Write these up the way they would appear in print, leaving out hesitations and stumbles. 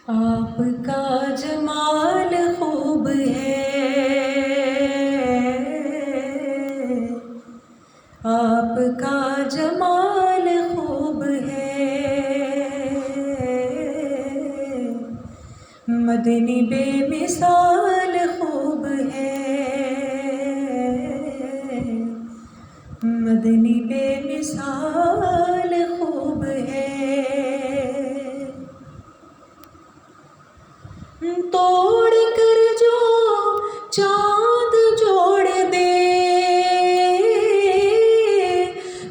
آپ کا جمال خوب ہے، آپ کا جمال خوب ہے، مدنی بے مثال خوب ہے، مدنی بے مثال خوب ہے، توڑ کر جو چاند جوڑ دے،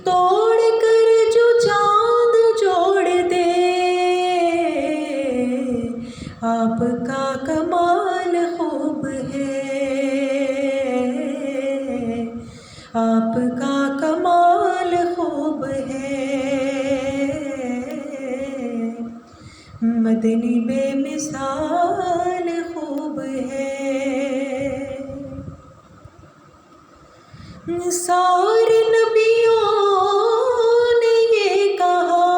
توڑ کر جو چاند جوڑ دے، آپ کا کمال خوب ہے، آپ کا کمال خوب ہے، مدنی بے مثال خوب ہے، سارے نبیوں نے یہ کہا،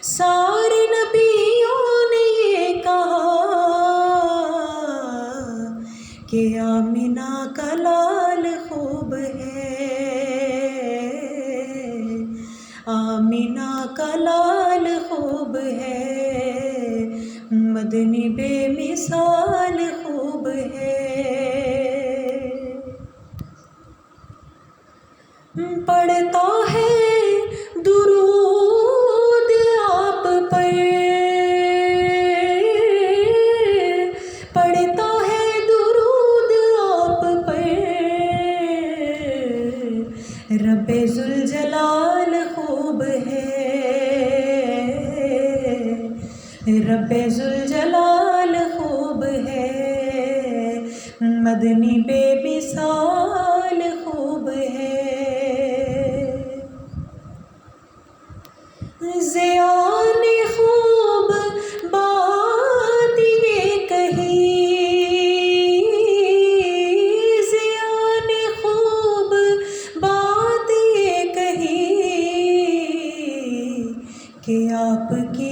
سارے نبیوں نے یہ کہا کہ آمنہ کا لال خوب ہے، آمنہ کا لال خوب ہے، مدنی بے مثال خوب ہے، پڑھتا ہے درود آپ پر، پڑھتا ہے درود آپ پر، رب ذوالجلال خوب ہے، رب ذوالجلال خوب ہے، مدنی بے مثال خوب ہے، ضیاء نے خوب بات یہ کہی، ضیاء نے خوب بات یہ کہی کہ آپ کی